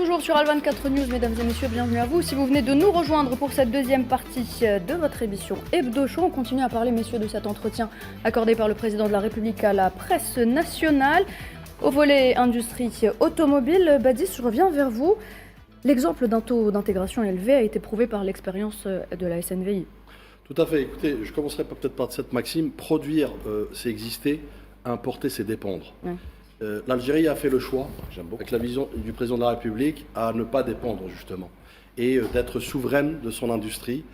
toujours sur Al24 News, mesdames et messieurs, bienvenue à vous. Si vous venez de nous rejoindre pour cette deuxième partie de votre émission Hebdo Show, on continue à parler, messieurs, de cet entretien accordé par le président de la République à la presse nationale. Au volet industrie automobile, Badis, je reviens vers vous. L'exemple d'un taux d'intégration élevé a été prouvé par l'expérience de la SNVI. Tout à fait. Écoutez, je commencerai peut-être par cette maxime. Produire, c'est exister. Importer, c'est dépendre. Ouais. L'Algérie a fait le choix, avec la vision du président de la République, à ne pas dépendre justement et d'être souveraine de son industrie,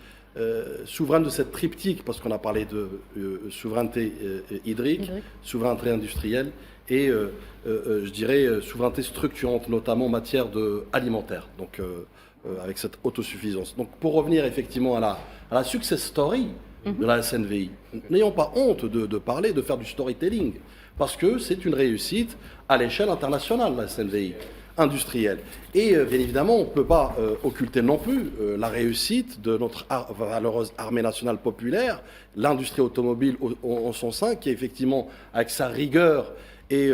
souveraine de cette triptyque, parce qu'on a parlé de souveraineté hydrique, souveraineté industrielle et je dirais souveraineté structurante, notamment en matière alimentaire, donc avec cette autosuffisance. Donc pour revenir effectivement à la success story de la SNVI, n'ayons pas honte de parler, de faire du storytelling. Parce que c'est une réussite à l'échelle internationale, la SNVI, industrielle. Et bien évidemment, on ne peut pas occulter non plus la réussite de notre valeureuse armée nationale populaire, l'industrie automobile en son sein, qui effectivement, avec sa rigueur et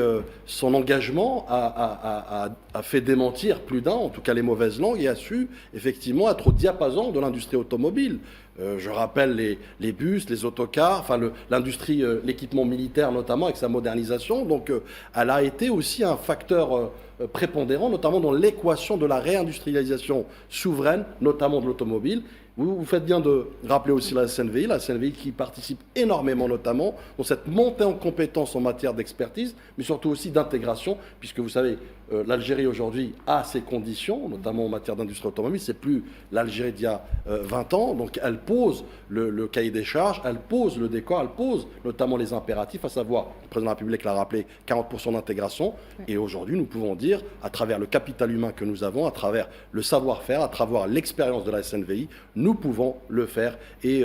son engagement, a fait démentir plus d'un, en tout cas les mauvaises langues, et a su effectivement être au diapason de l'industrie automobile. Je rappelle les bus, les autocars, enfin l'industrie, l'équipement militaire notamment avec sa modernisation. Donc elle a été aussi un facteur prépondérant, notamment dans l'équation de la réindustrialisation souveraine, notamment de l'automobile. Vous faites bien de rappeler aussi la SNVI qui participe énormément notamment dans cette montée en compétences en matière d'expertise, mais surtout aussi d'intégration, puisque vous savez, l'Algérie aujourd'hui a ses conditions, notamment en matière d'industrie automobile, c'est plus l'Algérie d'il y a 20 ans, donc elle pose le cahier des charges, elle pose le décor, elle pose notamment les impératifs, à savoir, le président de la République l'a rappelé, 40% d'intégration, et aujourd'hui nous pouvons dire, à travers le capital humain que nous avons, à travers le savoir-faire, à travers l'expérience de la SNVI, nous pouvons le faire et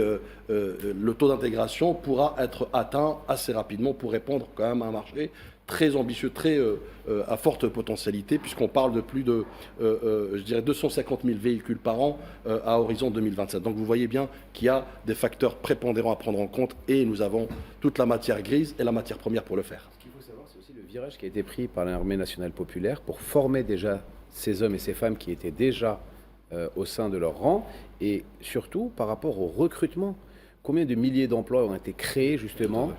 le taux d'intégration pourra être atteint assez rapidement pour répondre quand même à un marché très ambitieux, très à forte potentialité, puisqu'on parle de plus de, je dirais, 250 000 véhicules par an à horizon 2027. Donc vous voyez bien qu'il y a des facteurs prépondérants à prendre en compte et nous avons toute la matière grise et la matière première pour le faire. Ce qu'il faut savoir, c'est aussi le virage qui a été pris par l'armée nationale populaire pour former déjà ces hommes et ces femmes qui étaient déjà au sein de leur rang, et surtout par rapport au recrutement. Combien de milliers d'emplois ont été créés justement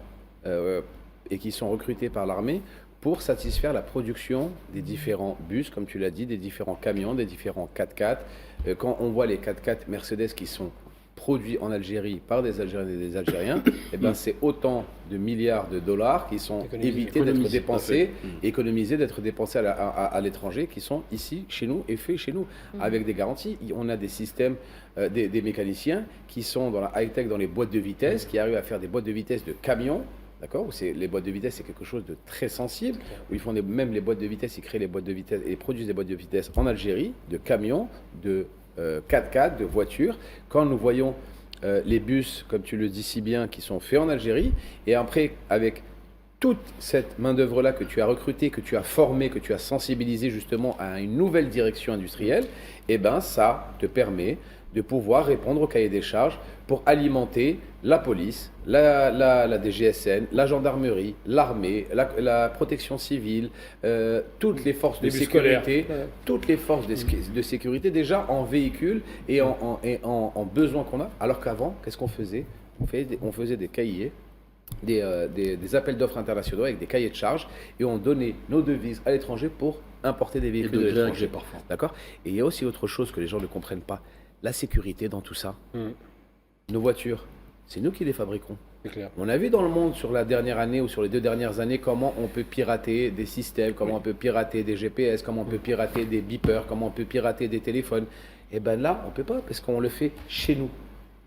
et qui sont recrutés par l'armée pour satisfaire la production des différents bus, comme tu l'as dit, des différents camions, des différents 4x4. Quand on voit les 4x4 Mercedes qui sont produits en Algérie par des Algériens et des Algériens, et ben c'est autant de milliards de dollars qui sont évités d'être dépensés, économisés d'être dépensés à l'étranger, qui sont ici, chez nous, et faits chez nous, avec des garanties. On a des systèmes, des mécaniciens qui sont dans la high-tech, dans les boîtes de vitesse, qui arrivent à faire des boîtes de vitesse de camions, d'accord, les boîtes de vitesse, c'est quelque chose de très sensible, où ils font même les boîtes de vitesse, ils créent les boîtes de vitesse et produisent des boîtes de vitesse en Algérie, de camions, de 4x4, de voitures. Quand nous voyons les bus, comme tu le dis si bien, qui sont faits en Algérie, et après, avec toute cette main-d'œuvre-là que tu as recrutée, que tu as formée, que tu as sensibilisée justement à une nouvelle direction industrielle, eh ben, ça te permet de pouvoir répondre au cahier des charges pour alimenter la police, la DGSN, la gendarmerie, l'armée, la protection civile, toutes les forces de sécurité, toutes les forces de sécurité déjà en véhicule et en besoin qu'on a. Alors qu'avant, qu'est-ce qu'on faisait ? On faisait des cahiers, des appels d'offres internationaux avec des cahiers de charges et on donnait nos devises à l'étranger pour importer des véhicules de l'étranger parfois. D'accord ? Et il y a aussi autre chose que les gens ne comprennent pas. La sécurité dans tout ça. Nos voitures, c'est nous qui les fabriquons. C'est clair. On a vu dans le monde sur la dernière année ou sur les 2 dernières années comment on peut pirater des systèmes, comment on peut pirater des GPS, comment on peut pirater des beepers, comment on peut pirater des téléphones. Et bien là, on ne peut pas parce qu'on le fait chez nous.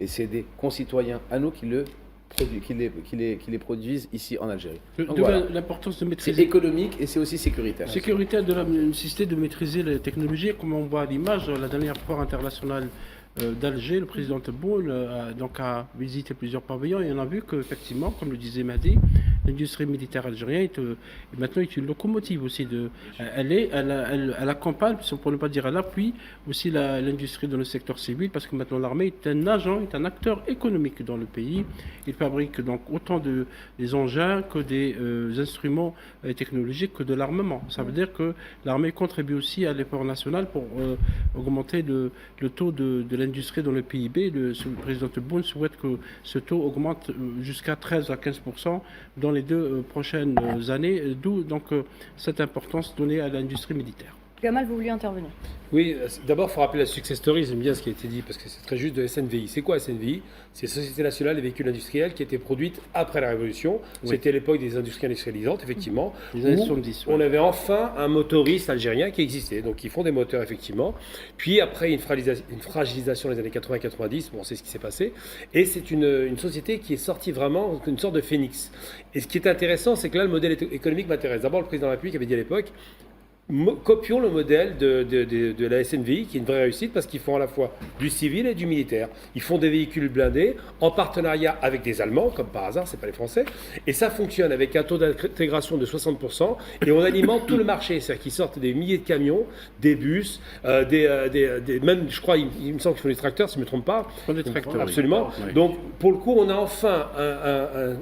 Et c'est des concitoyens à nous qui les produisent ici en Algérie. Donc, voilà. L'importance de maîtriser. C'est économique et c'est aussi sécuritaire. Sécuritaire de la nécessité de maîtriser les technologies, comme on voit à l'image, la dernière foire internationale d'Alger, le président Tebboune a visité plusieurs pavillons et on a vu qu'effectivement, comme le disait Madi, l'industrie militaire algérienne maintenant est une locomotive aussi. Elle accompagne, pour ne pas dire elle appuie aussi l'industrie dans le secteur civil, parce que maintenant l'armée est un agent, est un acteur économique dans le pays. Il fabrique donc autant des engins que des instruments technologiques que de l'armement. Ça veut dire que l'armée contribue aussi à l'effort national pour augmenter le taux de l'industrie dans le PIB. Le président Tebboune souhaite que ce taux augmente jusqu'à 13 à 15% dans les 2 prochaines années, d'où donc cette importance donnée à l'industrie militaire. Gamal, vous vouliez intervenir? Oui, d'abord, il faut rappeler la success story, j'aime bien ce qui a été dit, parce que c'est très juste de SNVI. C'est quoi SNVI? C'est Société Nationale des Véhicules Industriels qui a été produite après la Révolution. Oui. C'était l'époque des industries industrialisandes, effectivement. Les années 70. On avait enfin un motoriste algérien qui existait, donc ils font des moteurs, effectivement. Puis après, une fragilisation dans les années 80-90, bon, c'est ce qui s'est passé. Et c'est une société qui est sortie vraiment une sorte de phénix. Et ce qui est intéressant, c'est que là, le modèle économique m'intéresse. D'abord, le président de la République avait dit à l'époque, copions le modèle de la SNVI, qui est une vraie réussite parce qu'ils font à la fois du civil et du militaire. Ils font des véhicules blindés en partenariat avec des Allemands, comme par hasard, c'est pas les Français, et ça fonctionne avec un taux d'intégration de 60%, et on alimente tout le marché, c'est-à-dire qu'ils sortent des milliers de camions, des bus, même, je crois, il me semble qu'ils font des tracteurs, si je ne me trompe pas. Ils font des tracteurs, absolument. Oui. Donc, pour le coup, on a enfin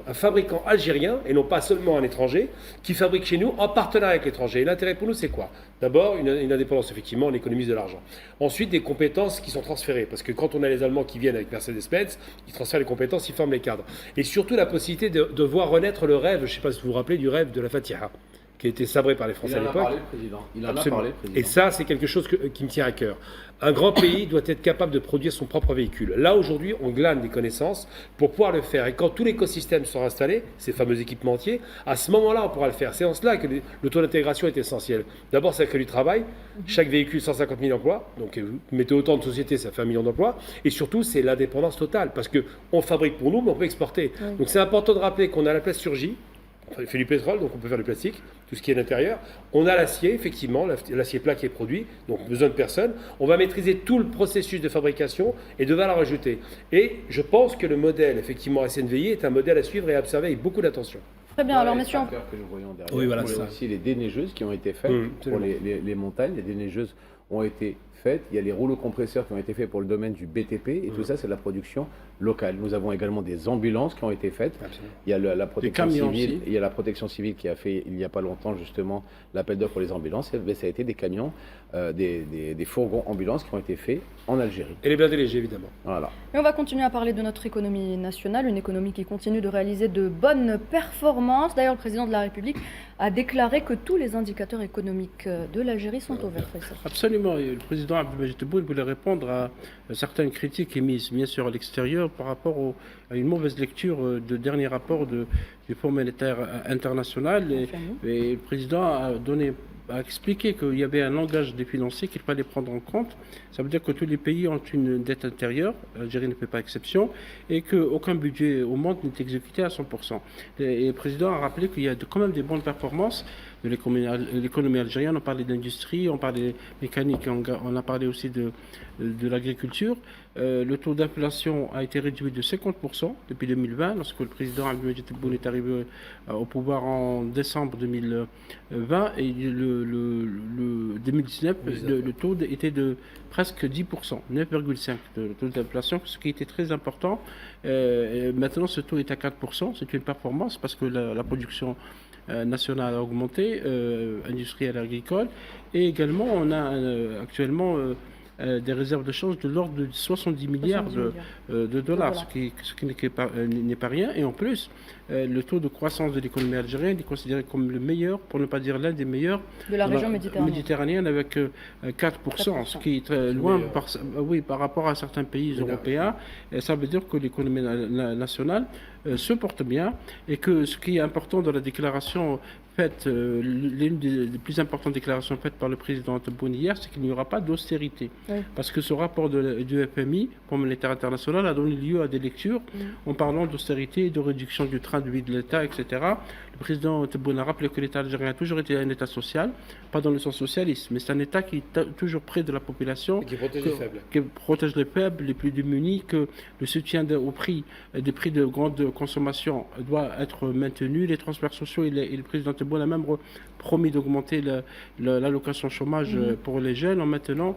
un fabricant algérien, et non pas seulement un étranger, qui fabrique chez nous en partenariat avec l'étranger. Et l'intérêt pour nous, c'est quoi? D'abord, une indépendance, effectivement, on économise de l'argent. Ensuite, des compétences qui sont transférées, parce que quand on a les Allemands qui viennent avec Mercedes-Benz, ils transfèrent les compétences, ils forment les cadres. Et surtout, la possibilité de voir renaître le rêve, je ne sais pas si vous vous rappelez du rêve de la Fatiha, qui a été sabré par les Français à l'époque. Il en a parlé, le président. Et ça, c'est quelque chose qui me tient à cœur. Un grand pays doit être capable de produire son propre véhicule. Là, aujourd'hui, on glane des connaissances pour pouvoir le faire. Et quand tout l'écosystème sera installé, ces fameux équipementiers, à ce moment-là, on pourra le faire. C'est en cela que le taux d'intégration est essentiel. D'abord, ça crée du travail. Chaque véhicule, 150 000 emplois. Donc, vous mettez autant de sociétés, ça fait 1 million d'emplois. Et surtout, c'est l'indépendance totale. Parce qu'on fabrique pour nous, mais on peut exporter. Oui. Donc, c'est important de rappeler qu'on a la plasturgie. On fait du pétrole, donc on peut faire du plastique, tout ce qui est à l'intérieur. On a l'acier, effectivement, l'acier plat qui est produit, donc besoin de personne. On va maîtriser tout le processus de fabrication et de valeur ajoutée. Et je pense que le modèle, effectivement, SNVI est un modèle à suivre et à observer avec beaucoup d'attention. Très bien, alors messieurs... Que nous voyons derrière. Oui, voilà, ça. Aussi les déneigeuses qui ont été faites pour les montagnes. Les déneigeuses ont été faites. Il y a les rouleaux compresseurs qui ont été faits pour le domaine du BTP et tout ça, c'est de la production locale. Nous avons également des ambulances qui ont été faites. Absolument. Il y a la protection civile. Il y a la protection civile qui a fait il n'y a pas longtemps justement l'appel d'offres pour les ambulances. Et ça a été des camions, des fourgons ambulances qui ont été faits en Algérie. Et les blindés légers évidemment. Voilà. Et on va continuer à parler de notre économie nationale, une économie qui continue de réaliser de bonnes performances. D'ailleurs, le président de la République a déclaré que tous les indicateurs économiques de l'Algérie sont au vert. Absolument. Et le président Abdelmajid Tebboune voulait répondre à certaines critiques émises, bien sûr, à l'extérieur par rapport à une mauvaise lecture de dernier rapport du Fonds monétaire international. Et le président a expliqué qu'il y avait un langage des financiers qu'il fallait prendre en compte. Ça veut dire que tous les pays ont une dette intérieure, l'Algérie ne fait pas exception, et qu'aucun budget au monde n'est exécuté à 100%. Et le président a rappelé qu'il y a quand même des bonnes performances de l'économie algérienne. On parlait de l'industrie, on parlait de mécanique, on a parlé aussi de l'agriculture. Le taux d'inflation a été réduit de 50% depuis 2020, lorsque le président Abdelmajid Tebboune est arrivé au pouvoir en décembre 2020, et le 2019, le taux était de presque 10%, 9,5% de taux d'inflation, ce qui était très important. Maintenant, ce taux est à 4%, c'est une performance parce que la production nationale a augmenté, industrielle et agricole, et également on a actuellement des réserves de change de l'ordre de 70 milliards de dollars, ce qui n'est pas rien. Et en plus, le taux de croissance de l'économie algérienne est considéré comme le meilleur, pour ne pas dire l'un des meilleurs, de la région méditerranéenne avec 4%, ce qui est très loin par rapport à certains pays européens. Et ça veut dire que l'économie nationale se porte bien, et que ce qui est important dans la déclaration fait, l'une des plus importantes déclarations faites par le président Tebboune hier, c'est qu'il n'y aura pas d'austérité. Oui. Parce que ce rapport du FMI, Fonds monétaire international, a donné lieu à des lectures en parlant d'austérité et de réduction du train de vie de l'État, etc. Le président Tebboune a rappelé que l'État algérien a toujours été un État social, pas dans le sens socialiste, mais c'est un État qui est toujours près de la population, Et qui protège les faibles. qui protège les faibles, les plus démunis, que le soutien au prix, des prix de grande consommation doit être maintenu. Les transferts sociaux, et le président Tebboune a même promis d'augmenter l'allocation chômage pour les jeunes en maintenant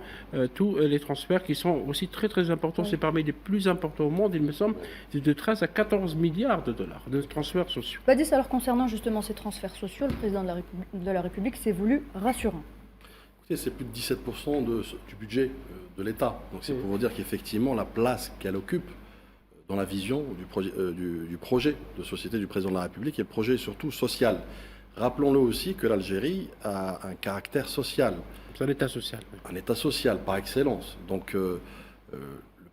tous les transferts qui sont aussi très très importants. C'est parmi les plus importants au monde, il me semble, de 13 à 14 milliards de dollars de transferts sociaux. Badis, alors concernant justement ces transferts sociaux, le président de la République s'est voulu rassurant. Écoutez, c'est plus de 17% du budget de l'État. Donc c'est pour vous dire qu'effectivement, la place qu'elle occupe dans la vision du projet de société du président de la République et le projet surtout social. Rappelons-le aussi que l'Algérie a un caractère social. C'est un État social. Oui. Un État social par excellence. Donc le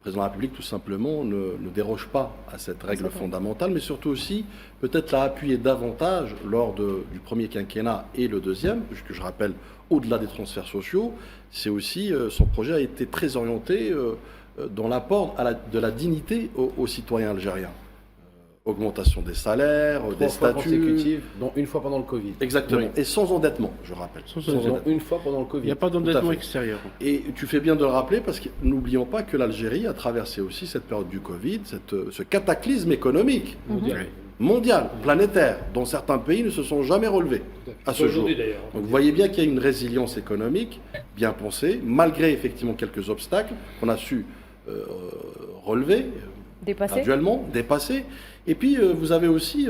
président de la République tout simplement ne déroge pas à cette règle fondamentale, mais surtout aussi peut-être l'a appuyé davantage lors du premier quinquennat et le deuxième, puisque je rappelle, au-delà des transferts sociaux, c'est aussi son projet a été très orienté dans l'apport de la dignité aux citoyens algériens. Augmentation des salaires, des statuts. Consécutives, dont une fois pendant le Covid. Exactement. Oui. Et sans endettement, je rappelle. Dont une fois pendant le Covid. Il n'y a pas Tout à d'endettement fait. extérieur. Et tu fais bien de le rappeler parce que n'oublions pas que l'Algérie a traversé aussi cette période du Covid, ce cataclysme économique mondial, planétaire, dont certains pays ne se sont jamais relevés à ce jour. Aujourd'hui, d'ailleurs. Donc vous voyez bien qu'il y a une résilience économique bien pensée, malgré effectivement quelques obstacles qu'on a su relever, graduellement, dépasser. Et puis vous avez aussi,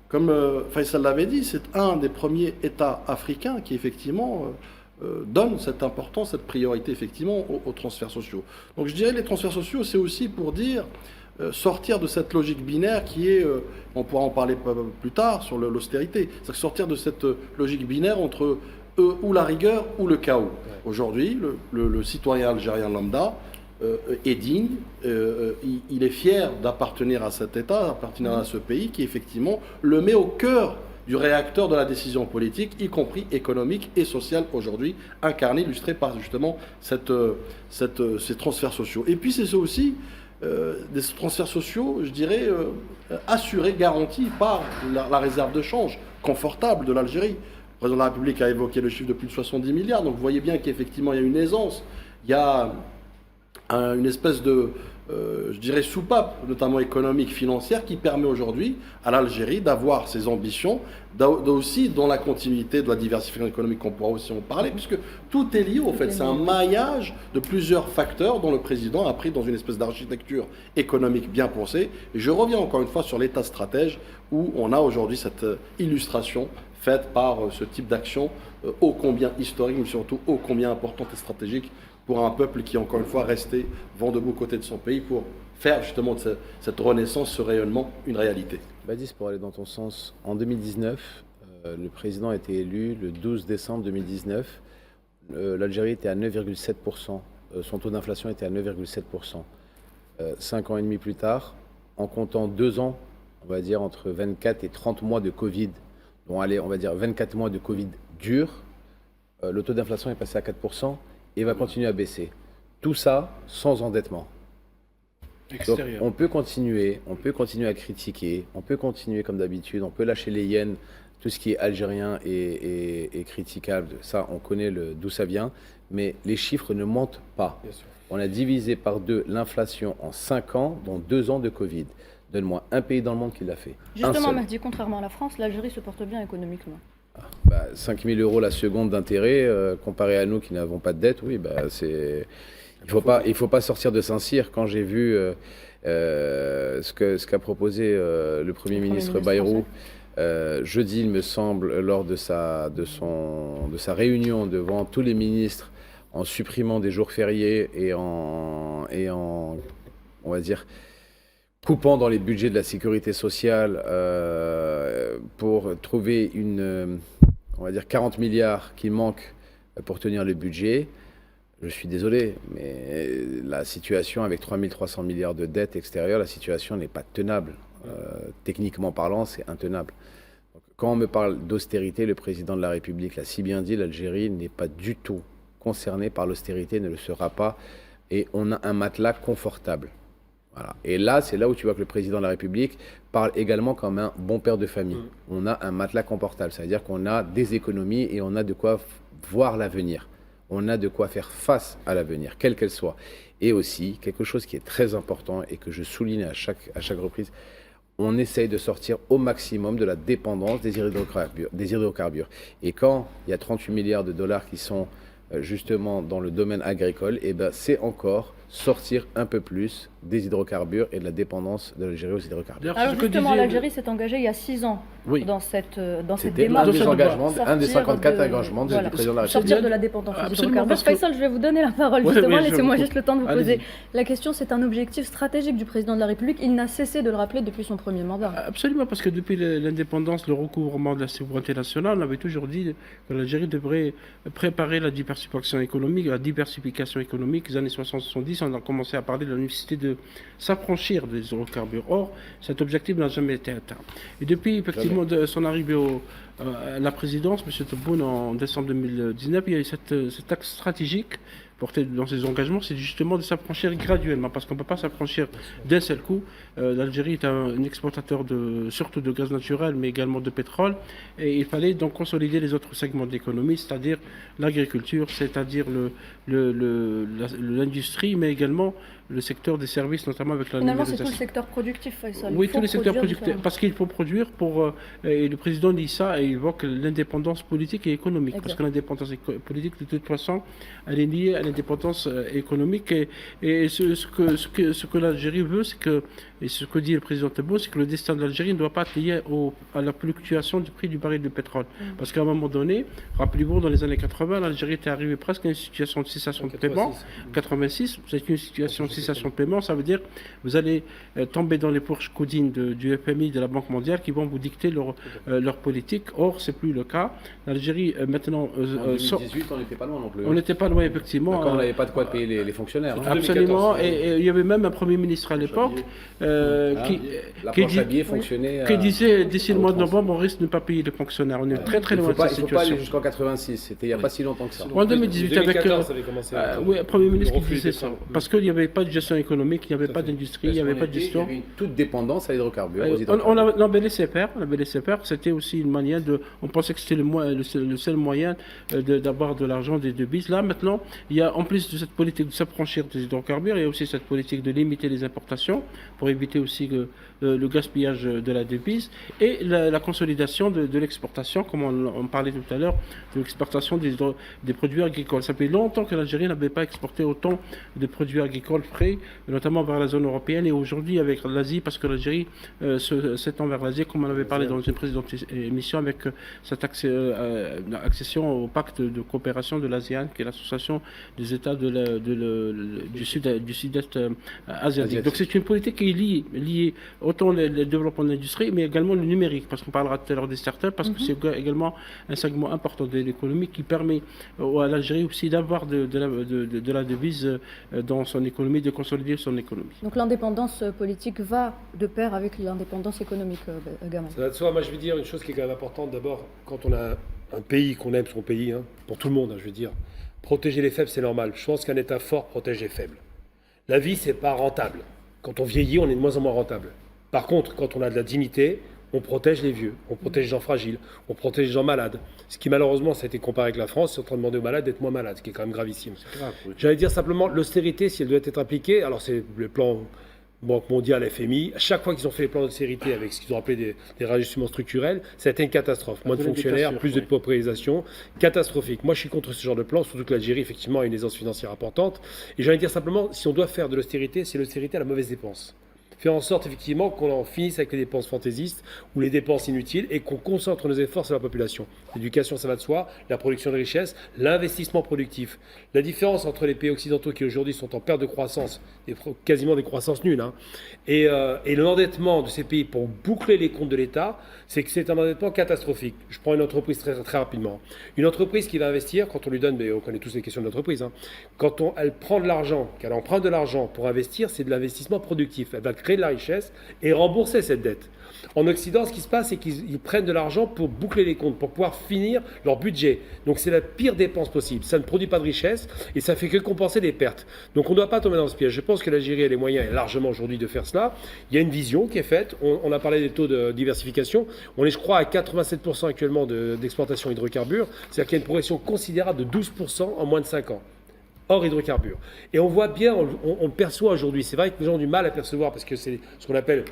comme Faisal l'avait dit, c'est un des premiers États africains qui effectivement donne cette importance, cette priorité effectivement aux transferts sociaux. Donc je dirais les transferts sociaux, c'est aussi pour dire sortir de cette logique binaire qui est, on pourra en parler plus tard sur l'austérité, c'est sortir de cette logique binaire entre ou la rigueur ou le chaos. Aujourd'hui, le citoyen algérien lambda est digne, il est fier d'appartenir à cet État, d'appartenir à ce pays qui effectivement le met au cœur du réacteur de la décision politique, y compris économique et sociale aujourd'hui, incarné, illustré par justement ces transferts sociaux. Et puis c'est aussi des transferts sociaux, je dirais, assurés, garantis par la réserve de change confortable de l'Algérie. Le président de la République a évoqué le chiffre de plus de 70 milliards, donc vous voyez bien qu'effectivement il y a une aisance, il y a une espèce de, je dirais, soupape, notamment économique, financière, qui permet aujourd'hui à l'Algérie d'avoir ses ambitions, aussi dans la continuité de la diversification économique qu'on pourra aussi en parler, puisque tout est lié, au fait. C'est un maillage de plusieurs facteurs dont le président a pris dans une espèce d'architecture économique bien pensée. Et je reviens encore une fois sur l'État stratège, où on a aujourd'hui cette illustration faite par ce type d'action ô combien historique, mais surtout ô combien importante et stratégique pour un peuple qui, encore une fois, resté vent debout aux côtés de son pays pour faire justement de cette renaissance, ce rayonnement, une réalité. Badis, pour aller dans ton sens, en 2019, le président a été élu le 12 décembre 2019. L'Algérie était à 9,7%. Son taux d'inflation était à 9,7%. 5 ans et demi plus tard, en comptant 2 ans, on va dire entre 24 et 30 mois de Covid, bon allez, on va dire 24 mois de Covid dur, le taux d'inflation est passé à 4%. Et va continuer à baisser. Tout ça sans endettement. Donc, on peut continuer à critiquer, on peut continuer comme d'habitude, on peut lâcher les hyènes, tout ce qui est algérien est critiquable, ça on connaît d'où ça vient, mais les chiffres ne mentent pas. On a divisé par 2 l'inflation en 5 ans, dont 2 ans de Covid. Donne-moi un pays dans le monde qui l'a fait. Justement, Mahdi, contrairement à la France, l'Algérie se porte bien économiquement. 5 000 euros la seconde d'intérêt, comparé à nous qui n'avons pas de dette, oui, c'est... Il faut pas sortir de Saint-Cyr. Quand j'ai vu ce qu'a proposé le Premier ministre Bayrou jeudi, il me semble, lors de sa réunion devant tous les ministres, en supprimant des jours fériés et en on va dire, coupant dans les budgets de la sécurité sociale pour trouver on va dire 40 milliards qui manquent pour tenir le budget. Je suis désolé, mais la situation avec 3300 milliards de dettes extérieures, la situation n'est pas tenable. Techniquement parlant, c'est intenable. Donc, Quand on me parle d'austérité, le président de la République l'a si bien dit, l'Algérie n'est pas du tout concernée par l'austérité, ne le sera pas. Et on a un matelas confortable. Voilà. Et là, c'est là où tu vois que le président de la République parle également comme un bon père de famille. On a un matelas confortable, c'est-à-dire qu'on a des économies et on a de quoi voir l'avenir. On a de quoi faire face à l'avenir, quelle qu'elle soit. Et aussi, quelque chose qui est très important et que je souligne à chaque reprise, on essaye de sortir au maximum de la dépendance des hydrocarbures. Et quand il y a 38 milliards de dollars qui sont justement dans le domaine agricole, et ben c'est encore sortir un peu plus des hydrocarbures et de la dépendance de l'Algérie aux hydrocarbures. Alors justement, l'Algérie s'est engagée il y a 6 ans dans cette démarche. C'était un des 54 engagements du président de la République. Sortir de la dépendance aux hydrocarbures. Faisal, je vais vous donner la parole justement, laissez-moi juste le temps de vous poser la question. C'est un objectif stratégique du président de la République, il n'a cessé de le rappeler depuis son premier mandat. Absolument, parce que depuis l'indépendance, le recouvrement de la souveraineté nationale, on avait toujours dit que l'Algérie devrait préparer la diversification économique. Les années 60-70, on a commencé à parler de la nécessité de s'affranchir des hydrocarbures. Or, cet objectif n'a jamais été atteint. Et depuis effectivement son arrivée à la présidence, M. Tebboune, en décembre 2019, il y a eu cet axe stratégique porté dans ses engagements, c'est justement de s'affranchir graduellement, parce qu'on ne peut pas s'affranchir d'un seul coup. L'Algérie est un exportateur surtout de gaz naturel, mais également de pétrole, et il fallait donc consolider les autres segments de l'économie, c'est-à-dire l'agriculture, c'est-à-dire l'industrie, mais également le secteur des services, notamment avec la numérisation. C'est tout le secteur productif, Faisal. Oui, tous les secteurs productifs, parce qu'il faut produire et le président dit ça et il évoque l'indépendance politique et économique, parce que l'indépendance politique, de toute façon, elle est liée à l'indépendance économique et ce que l'Algérie veut, et ce que dit le président Tebboune, c'est que le destin de l'Algérie ne doit pas être lié à la fluctuation du prix du baril de pétrole. Parce qu'à un moment donné, rappelez-vous, dans les années 80, l'Algérie était arrivée presque à une situation de cessation de paiement. 86, c'est une situation de cessation de paiement, ça veut dire que vous allez tomber dans les fourches codines du FMI, de la Banque mondiale, qui vont vous dicter leur politique. Or, ce n'est plus le cas. L'Algérie, maintenant... en 2018, on n'était pas loin non plus. On n'était pas loin, effectivement. Quand on n'avait pas de quoi payer les fonctionnaires. Absolument. Et il y avait même un Premier ministre à l'époque qui disait d'ici le mois de novembre, on risque de ne pas payer les fonctionnaires. On est très très loin de cette situation. Il ne faut pas aller jusqu'en 86, c'était il n'y a pas si longtemps que ça. En 2018, avec un Premier ministre qui disait ça. Parce qu'il n'y avait pas de gestion économique, il n'y avait pas d'industrie, il n'y avait pas de gestion. Il y avait toute dépendance à l'hydrocarbure. On avait laissé faire, c'était aussi une manière de... On pensait que c'était le seul moyen d'avoir de l'argent des devises. Là, maintenant, il y a en plus de cette politique de s'affranchir des hydrocarbures, il y a aussi cette politique de limiter les importations pour éviter aussi le gaspillage de la devise et la consolidation de l'exportation, comme on parlait tout à l'heure, de l'exportation des produits agricoles. Ça fait longtemps que l'Algérie n'avait pas exporté autant de produits agricoles frais, notamment vers la zone européenne et aujourd'hui avec l'Asie, parce que l'Algérie s'étend vers l'Asie, comme on avait parlé dans une précédente émission, avec cette accession au pacte de coopération de l'ASEAN, qui est l'association des États du Sud-Est asiatique. Donc c'est une politique qui est liée autant le développement de l'industrie, mais également le numérique, parce qu'on parlera tout à l'heure des startups, parce que c'est également un segment important de l'économie qui permet à l'Algérie aussi d'avoir de la devise dans son économie, de consolider son économie. Donc l'indépendance politique va de pair avec l'indépendance économique, Gamin. Ça va de soi. Moi, je veux dire une chose qui est quand même importante. D'abord, quand on a un pays, qu'on aime son pays, pour tout le monde, je veux dire, protéger les faibles, c'est normal. Je pense qu'un État fort protège les faibles. La vie, c'est pas rentable. Quand on vieillit, on est de moins en moins rentable. Par contre, quand on a de la dignité, on protège les vieux, on protège les gens fragiles, on protège les gens malades. Ce qui malheureusement, ça a été comparé avec la France, c'est en train de demander aux malades d'être moins malades, ce qui est quand même gravissime. C'est grave, oui. J'allais dire simplement, l'austérité, si elle doit être appliquée, alors c'est le plan Banque mondiale, FMI, à chaque fois qu'ils ont fait les plans d'austérité avec ce qu'ils ont appelé des rajustements structurels, ça a été une catastrophe. Moins de fonctionnaires, plus de paupérisation, catastrophique. Moi, je suis contre ce genre de plan, surtout que l'Algérie, effectivement, a une aisance financière importante. Et j'allais dire simplement, si on doit faire de l'austérité, c'est l'austérité à la mauvaise dépense. Faire en sorte effectivement qu'on en finisse avec les dépenses fantaisistes ou les dépenses inutiles et qu'on concentre nos efforts sur la population. L'éducation, ça va de soi, la production de richesse, l'investissement productif. La différence entre les pays occidentaux qui aujourd'hui sont en perte de croissance, et quasiment des croissances nulles, et l'endettement de ces pays pour boucler les comptes de l'État, c'est que c'est un endettement catastrophique. Je prends une entreprise très, très rapidement. Une entreprise qui va investir, quand on lui donne, mais on connaît tous les questions de l'entreprise, quand elle prend de l'argent, qu'elle emprunte de l'argent pour investir, c'est de l'investissement productif. Elle va créer de la richesse et rembourser cette dette. En Occident, ce qui se passe, c'est qu'ils prennent de l'argent pour boucler les comptes, pour pouvoir finir leur budget. Donc c'est la pire dépense possible. Ça ne produit pas de richesse et ça fait que compenser les pertes. Donc on ne doit pas tomber dans ce piège. Je pense que l'Algérie a les moyens largement aujourd'hui de faire cela. Il y a une vision qui est faite. On a parlé des taux de diversification. On est, je crois, à 87% actuellement d'exportation hydrocarbures. C'est-à-dire qu'il y a une progression considérable de 12% en moins de 5 ans. Hors hydrocarbures. Et on voit bien, on le perçoit aujourd'hui. C'est vrai que les gens ont du mal à percevoir parce que c'est ce qu'on appelle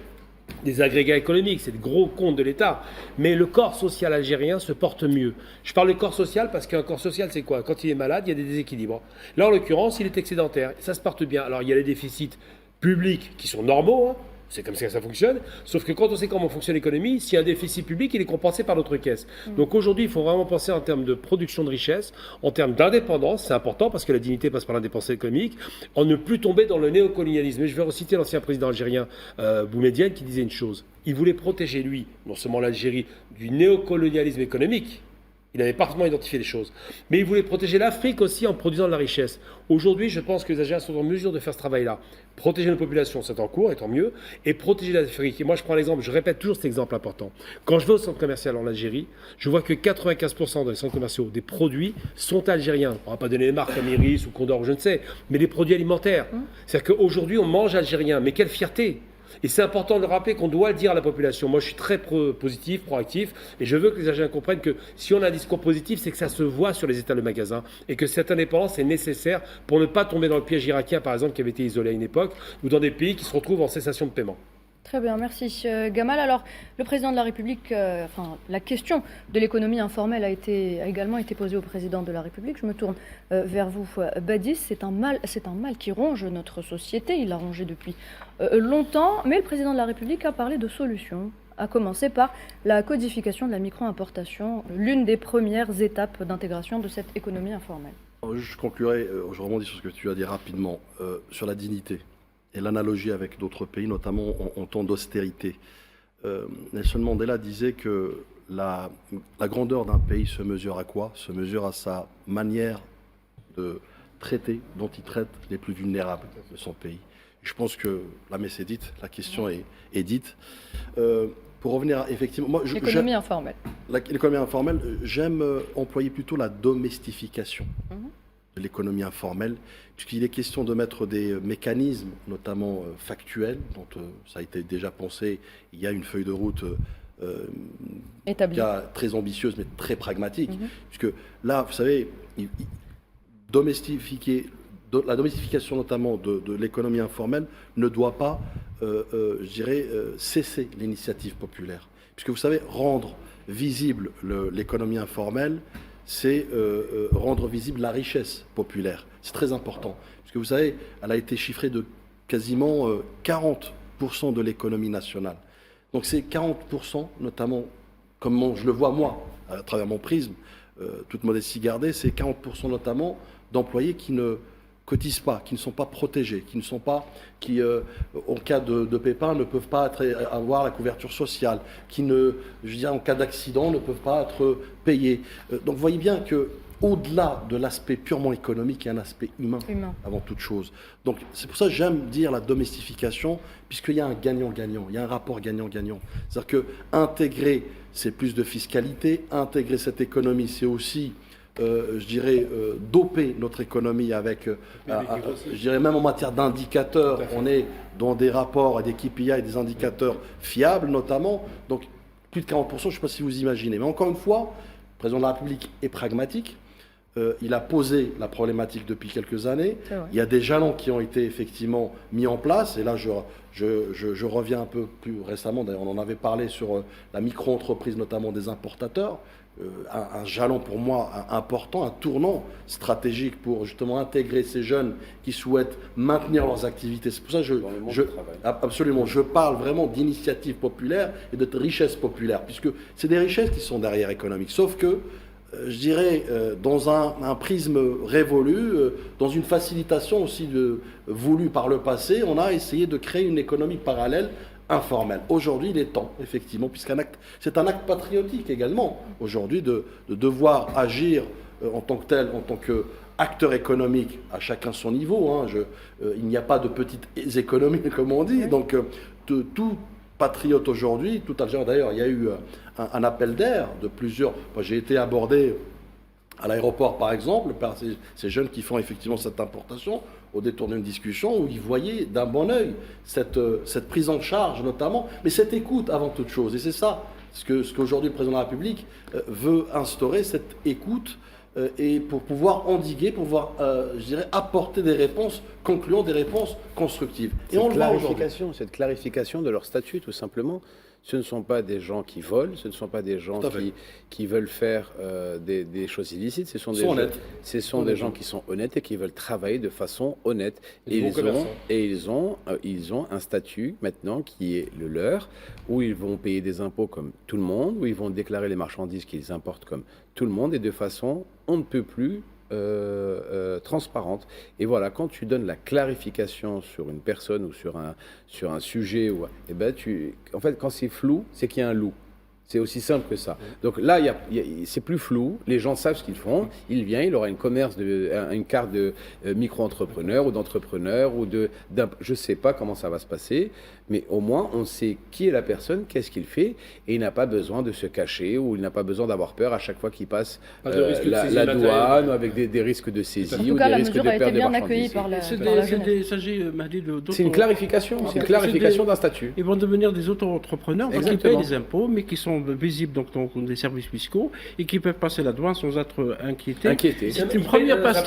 des agrégats économiques, c'est des gros comptes de l'État. Mais le corps social algérien se porte mieux. Je parle de corps social parce qu'un corps social, c'est quoi? Quand il est malade, il y a des déséquilibres. Là, en l'occurrence, il est excédentaire. Ça se porte bien. Alors, il y a les déficits publics qui sont normaux, hein. C'est comme ça que ça fonctionne. Sauf que quand on sait comment fonctionne l'économie, s'il y a un déficit public, il est compensé par d'autres caisses. Donc aujourd'hui, il faut vraiment penser en termes de production de richesse, en termes d'indépendance. C'est important parce que la dignité passe par l'indépendance économique, en ne plus tomber dans le néocolonialisme. Et je vais reciter l'ancien président algérien Boumedienne qui disait une chose. Il voulait protéger, lui, non seulement l'Algérie, du néocolonialisme économique. Il avait parfaitement identifié les choses. Mais il voulait protéger l'Afrique aussi en produisant de la richesse. Aujourd'hui, je pense que les Algériens sont en mesure de faire ce travail-là. Protéger nos populations, c'est en cours, et tant mieux. Et protéger l'Afrique. Et moi, je prends l'exemple, je répète toujours cet exemple important. Quand je vais au centre commercial en Algérie, je vois que 95% des centres commerciaux, des produits, sont algériens. On ne va pas donner les marques comme Iris ou Condor, je ne sais, mais des produits alimentaires. C'est-à-dire qu'aujourd'hui, on mange algérien. Mais quelle fierté! Et c'est important de le rappeler qu'on doit le dire à la population. Moi, je suis très positif, proactif, et je veux que les Algériens comprennent que si on a un discours positif, c'est que ça se voit sur les étals de magasins, et que cette indépendance est nécessaire pour ne pas tomber dans le piège irakien, par exemple, qui avait été isolé à une époque, ou dans des pays qui se retrouvent en cessation de paiement. Très bien, merci Gamal. Alors, le président de la République, la question de l'économie informelle a également été posée au président de la République. Je me tourne vers vous, Badis. C'est un mal qui ronge notre société. Il l'a rongé depuis longtemps, mais le président de la République a parlé de solutions, à commencer par la codification de la micro-importation, l'une des premières étapes d'intégration de cette économie informelle. Je conclurai, je rebondis sur ce que tu as dit rapidement, sur la dignité et l'analogie avec d'autres pays, notamment en temps d'austérité. Nelson Mandela disait que la grandeur d'un pays se mesure à quoi? Se mesure à sa manière de traiter, dont il traite les plus vulnérables de son pays. Je pense que la messe est dite, la question est dite. Pour revenir effectivement... L'économie informelle. L'économie informelle, j'aime employer plutôt la domestification de l'économie informelle, puisqu'il est question de mettre des mécanismes, notamment factuels, dont ça a été déjà pensé. Il y a une feuille de route très ambitieuse, mais très pragmatique, puisque là, vous savez, la domestification notamment de l'économie informelle ne doit pas, cesser l'initiative populaire. Puisque vous savez, rendre visible l'économie informelle, c'est rendre visible la richesse populaire. C'est très important. Puisque vous savez, elle a été chiffrée de quasiment 40% de l'économie nationale. Donc ces 40%, notamment, comme je le vois moi, à travers mon prisme, toute modestie gardée, c'est 40% notamment d'employés qui ne cotisent pas, qui ne sont pas protégés, qui en cas de pépin ne peuvent pas avoir la couverture sociale, en cas d'accident ne peuvent pas être payés. Donc vous voyez bien que au-delà de l'aspect purement économique, il y a un aspect humain. Avant toute chose. Donc c'est pour ça que j'aime dire la domestification, puisqu'il y a un gagnant-gagnant, il y a un rapport gagnant-gagnant. C'est-à-dire que intégrer, c'est plus de fiscalité, intégrer cette économie, c'est aussi doper notre économie avec, même en matière d'indicateurs, on est dans des rapports et des KPI et des indicateurs fiables notamment, donc plus de 40%, je ne sais pas si vous imaginez. Mais encore une fois, le président de la République est pragmatique, il a posé la problématique depuis quelques années, il y a des jalons qui ont été effectivement mis en place, et là je reviens un peu plus récemment, d'ailleurs on en avait parlé sur la micro-entreprise notamment des importateurs, un jalon pour moi important, un tournant stratégique pour justement intégrer ces jeunes qui souhaitent maintenir leurs activités. C'est pour ça que je parle vraiment d'initiative populaire et de richesse populaire, puisque c'est des richesses qui sont derrière économiques. Sauf que, dans un prisme révolu, dans une facilitation aussi voulue par le passé, on a essayé de créer une économie parallèle informel. Aujourd'hui, il est temps, effectivement, c'est un acte patriotique également, aujourd'hui, de devoir agir en tant que tel, en tant acteurs économiques, à chacun son niveau, hein, il n'y a pas de petites économies, comme on dit, donc tout patriote aujourd'hui, tout Algérien d'ailleurs, il y a eu un appel d'air de plusieurs. Moi, j'ai été abordé à l'aéroport, par exemple, par ces jeunes qui font effectivement cette importation, au détour d'une discussion où ils voyaient d'un bon œil cette prise en charge notamment, mais cette écoute avant toute chose. Et c'est ça ce qu'aujourd'hui le président de la République veut instaurer, cette écoute, et pour pouvoir endiguer, pour pouvoir, je dirais, apporter des réponses concluantes, des réponses constructives. Et on le voit aujourd'hui. Cette clarification de leur statut, tout simplement. Ce ne sont pas des gens qui volent, ce ne sont pas des gens qui veulent faire des choses illicites, ce sont des gens qui sont honnêtes et qui veulent travailler de façon honnête. Et ils ont un statut maintenant qui est le leur, où ils vont payer des impôts comme tout le monde, où ils vont déclarer les marchandises qu'ils importent comme tout le monde, et de façon on ne peut plus transparente. Et voilà, quand tu donnes la clarification sur une personne ou sur un sujet, en fait, quand c'est flou, c'est qu'il y a un loup. C'est aussi simple que ça. Donc là, c'est plus flou. Les gens savent ce qu'ils font. Il vient, il aura une carte de micro-entrepreneur ou d'entrepreneur je ne sais pas comment ça va se passer, mais au moins on sait qui est la personne, qu'est-ce qu'il fait, et il n'a pas besoin de se cacher ou il n'a pas besoin d'avoir peur à chaque fois qu'il passe la douane, avec des risques de saisie ou des risques de perte des marchandises. C'est une clarification, d'un statut. Ils vont devenir des auto-entrepreneurs, donc ils payent des impôts, mais qui sont visibles donc des services fiscaux et qui peuvent passer la douane sans être inquiétés. C'est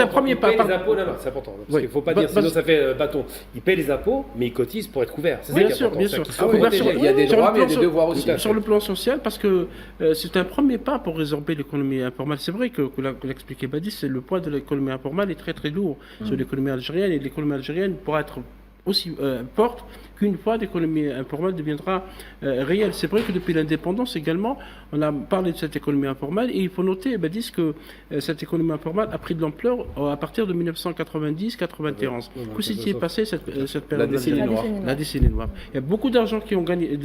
un premier pas. C'est important. Parce qu'il ne faut pas dire, sinon ça fait bâton. Ils payent les impôts, mais ils cotisent pour être couverts. Bien sûr. Il y a des droits, mais il y a des devoirs aussi. Sur le plan social, parce que c'est un premier pas pour résorber l'économie informelle. C'est vrai que l'expliquait Badis, c'est le poids de l'économie informelle est très très lourd sur l'économie algérienne, et l'économie algérienne pourra être aussi forte qu'une fois l'économie informelle deviendra réelle. C'est vrai que depuis l'indépendance également, on a parlé de cette économie informelle, et il faut noter, Badis, que cette économie informelle a pris de l'ampleur à partir de 1990-91. Qu'est-ce qui s'est passé cette période? La décennie noire. Il y a beaucoup d'argent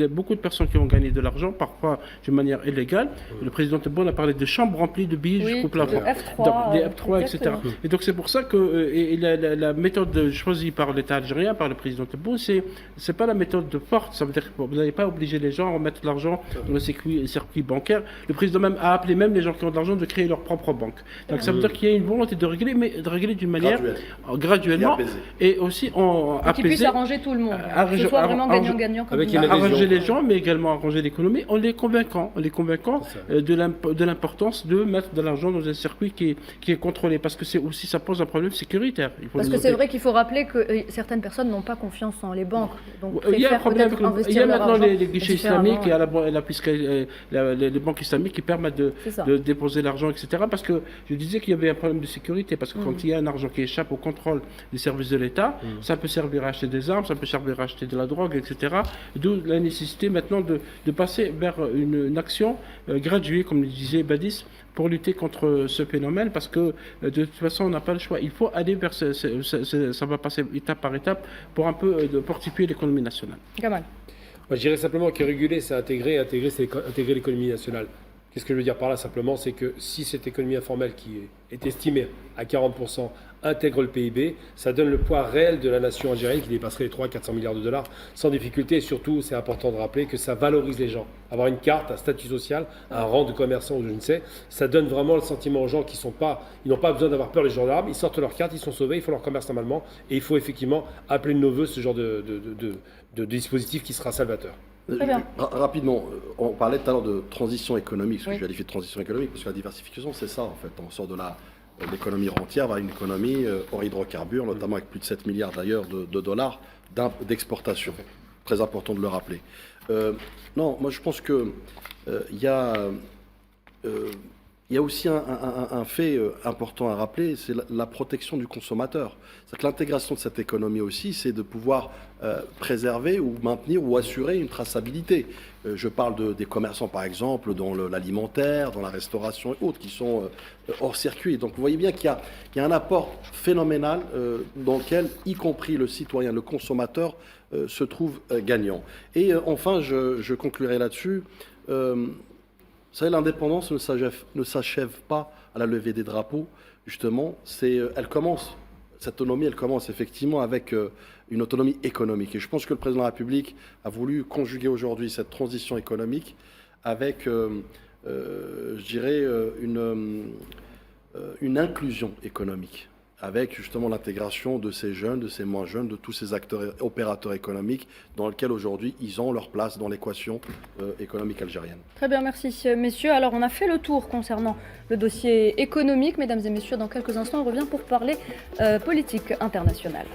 beaucoup de personnes qui ont gagné de l'argent, parfois de manière illégale. Le président Tebboune a parlé de chambres remplies de billets jusqu'au plafond. F3, des F3, etc. Et donc c'est pour ça que la méthode choisie par l'État algérien, par le président Tebboune, c'est pas la méthode de force. Ça veut dire que vous n'allez pas obliger les gens à remettre de l'argent dans le circuit bancaire. Le président même a appelé les gens qui ont de l'argent de créer leur propre banque. Donc ça veut dire qu'il y a une volonté de régler, mais de régler d'une manière graduellement, et aussi qu'ils puissent arranger tout le monde. Que ce soit vraiment gagnant-gagnant. Arranger les gens, mais également arranger l'économie en les convainquant de l'importance de mettre de l'argent dans un circuit qui est contrôlé, parce que ça pose un problème sécuritaire. Parce que c'est vrai qu'il faut rappeler que certaines personnes n'ont pas confiance en les banques. Donc il y a un problème. Il y a maintenant les guichets islamiques et les banques islamiques qui permettent de déposer l'argent, etc. Parce que je disais qu'il y avait un problème de sécurité, parce que quand il y a un argent qui échappe au contrôle des services de l'État, ça peut servir à acheter des armes, ça peut servir à acheter de la drogue, etc. D'où la nécessité maintenant de passer vers une action graduée, comme le disait Badis, pour lutter contre ce phénomène, parce que de toute façon on n'a pas le choix. Il faut aller vers ça va passer étape par étape pour un peu fortifier l'économie nationale. Kamal. Moi, je dirais simplement que réguler, c'est intégrer l'économie nationale. Qu'est-ce que je veux dire par là simplement, c'est que si cette économie informelle qui est estimée à 40% intègre le PIB, ça donne le poids réel de la nation algérienne qui dépasserait les 300-400 milliards de dollars sans difficulté. Et surtout, c'est important de rappeler que ça valorise les gens. Avoir une carte, un statut social, un rang de commerçant ou je ne sais, ça donne vraiment le sentiment aux gens qui n'ont pas besoin d'avoir peur les gendarmes, ils sortent leur carte, ils sont sauvés, ils font leur commerce normalement, et il faut effectivement appeler de nos voeux ce genre de dispositif qui sera salvateur. Rapidement, on parlait tout à l'heure de transition économique, ce que je qualifie de transition économique, parce que la diversification, c'est ça en fait. On sort de l'économie rentière vers une économie hors hydrocarbures, notamment avec plus de 7 milliards d'ailleurs de dollars d'exportation. Très important de le rappeler. Non, moi je pense que il y a aussi un fait important à rappeler, c'est la protection du consommateur. C'est que l'intégration de cette économie aussi, c'est de pouvoir préserver ou maintenir ou assurer une traçabilité. Je parle des commerçants par exemple, dans l'alimentaire, dans la restauration et autres, qui sont hors circuit. Donc vous voyez bien qu'il y a un apport phénoménal dans lequel, y compris le citoyen, le consommateur, se trouve gagnant. Et enfin, je conclurai là-dessus. Vous savez, l'indépendance ne s'achève pas à la levée des drapeaux. justement, elle commence, cette autonomie, elle commence effectivement avec une autonomie économique. Et je pense que le président de la République a voulu conjuguer aujourd'hui cette transition économique avec, je dirais, une inclusion économique, avec justement l'intégration de ces jeunes, de ces moins jeunes, de tous ces acteurs, opérateurs économiques dans lesquels aujourd'hui ils ont leur place dans l'équation économique algérienne. Très bien, merci messieurs. Alors on a fait le tour concernant le dossier économique. Mesdames et messieurs, dans quelques instants, on revient pour parler politique internationale.